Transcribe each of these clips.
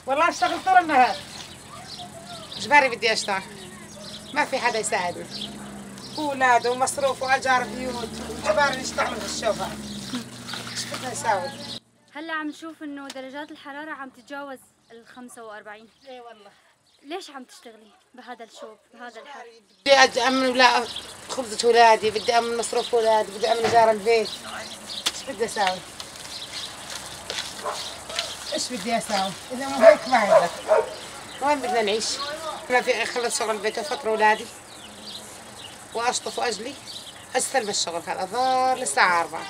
والله اشتغل طول النهار. اجباري بدي اشتغل، ما في حدا يساعدني، اولاد ومصروف واجار بيوت، اجباري نشتغل بالشغل. ايش بدنا نساوي؟ هلا عم نشوف انه درجات الحرارة عم تتجاوز ال 45. اي والله. ليش عم تشتغلي بهذا الشوب بهذا الحر؟ بدي أأمن خبزة أولادي، بدي أأمن مصروف أولادي، بدي أأمن إيجار البيت. إيش بدي أساوي؟ إيش بدي أساوي؟ إذا مو هيك ما عندك. وين بدنا نعيش؟ ما في أخلص شغل البيت وأفطر أولادي وأشطف وأجلي. أستلم الشغل هذا ظهر للساعة 4.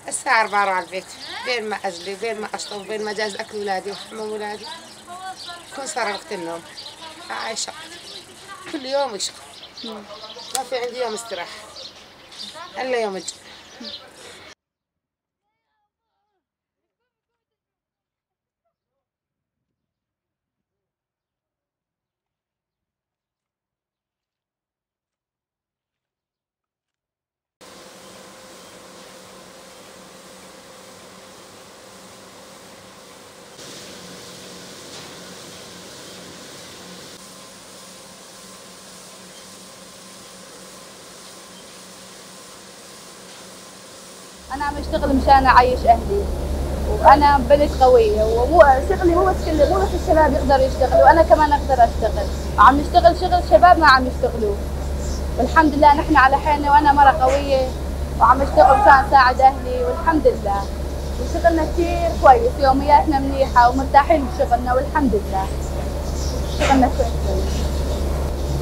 الساعة 4 أروح على البيت، بين ما أجلي بين ما أشطف بين ما أجهز أكل أولادي وحمام أولادي يكون صار وقت النوم. هاي شغل كل يوم يشغل، ما في عندي يوم استراحة إلا يوم الجمعة. أنا عم أشتغل مشان أعيش أهلي، وأنا بنت قوية، ومو شغلي مو بس الشباب يقدروا يشتغلوا، أنا كمان أقدر أشتغل، وعم نشتغل شغل شباب ما عم يشتغلوا، والحمد لله نحن على حالنا، وأنا مرة قوية وعم أشتغل مشان أساعد أهلي، والحمد لله وشغلنا كثير كويس، يومياتنا منيحة ومرتاحين بشغلنا والحمد لله، شغلنا كويس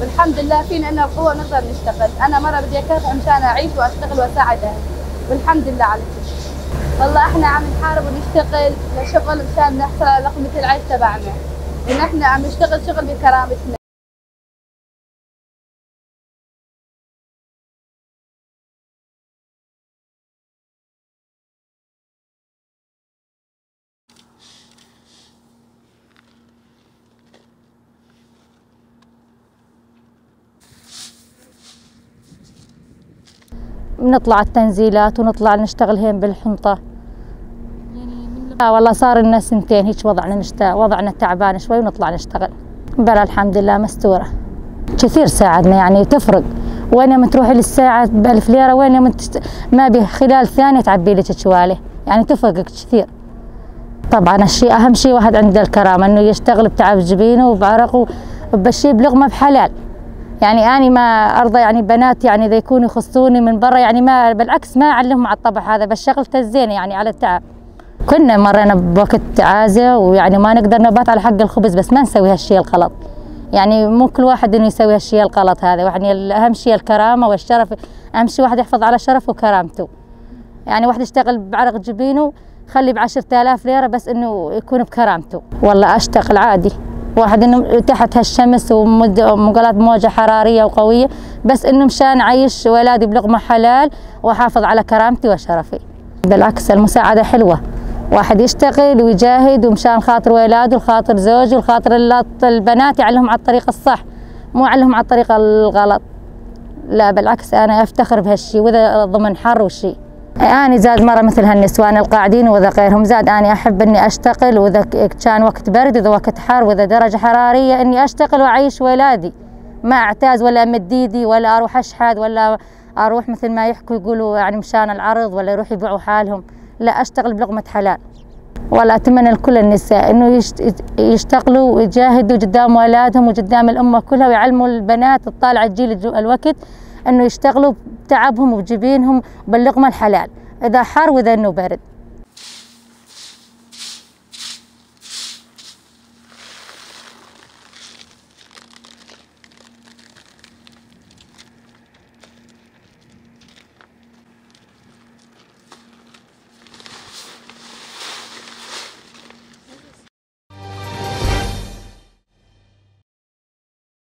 والحمد لله فينا إنه قوة نقدر نشتغل، أنا مرة بدي أكافح مشان أعيش وأشتغل وأساعد أهلي. والحمد لله على كل شيء. والله احنا عم نحارب ونشتغل لشغل مشان نحصل على لقمة العيش تبعنا، ونحن عم نشتغل شغل بكرامتنا. بنطلع التنزيلات ونطلع نشتغل هين بالحنطة. والله صار لنا سنتين هيك وضعنا تعبان شوي ونطلع نشتغل. بلا الحمد لله مستورة. كثير ساعدنا يعني تفرق. وين يوم تروحي للساعة ب1000 ليرة، وين يوم ما بخلال ثانية تعبي لك شوالة، يعني تفرق كثير. طبعا أهم شيء واحد عنده الكرامة إنه يشتغل بتعب جبينه وبعرقه وبشي بلقمة بحلال. يعني أنا ما أرضى يعني بنات يعني إذا يكونوا يخصوني من برا، يعني ما بالعكس ما أعلمهم على الطبع هذا، بس شغلته الزينة يعني على التعب. كنا مرينا بوقت عازة ويعني ما نقدر نبات على حق الخبز، بس ما نسوي هالشيء الغلط. يعني مو كل واحد إنه يسوي هالشيء الغلط هذا، يعني أهم شيء الكرامة والشرف، أهم شيء واحد يحافظ على شرفه وكرامته. يعني واحد يشتغل بعرق جبينه خلي ب10,000 ليرة بس إنه يكون بكرامته. والله أشتغل عادي، واحد انه تحت هالشمس ومقالات موجة حرارية وقوية، بس انه مشان اعيش ولادي بلقمة حلال واحافظ على كرامتي وشرفي. بالعكس المساعدة حلوة، واحد يشتغل ويجاهد ومشان خاطر ولاده وخاطر زوجه وخاطر البنات يعلمهم على الطريقة الصح، مو يعلمهم على الطريقة الغلط. لا بالعكس انا افتخر بهالشي، واذا ضمن حر وشي. أنا زاد مرة مثل هالنسوان القاعدين وإذا غيرهم، زاد أنا أحب إني أشتغل، وإذا كان وقت برد وإذا وقت حر وإذا درجة حرارية إني أشتغل وأعيش ولادي، ما أعتاز ولا أمد إيدي ولا أروح أشحذ ولا أروح مثل ما يحكوا يقولوا يعني مشان العرض ولا يروح يبيعوا حالهم، لا أشتغل بلقمة حلال. ولا أتمنى لكل النساء إنه يشتغلوا ويجاهدوا قدام أولادهم وقدام الأمة كلها، ويعلموا البنات الطالعة الجيل الوقت إنه يشتغلوا بتعبهم وبجبينهم باللقمة الحلال، إذا حر وإذا إنه برد.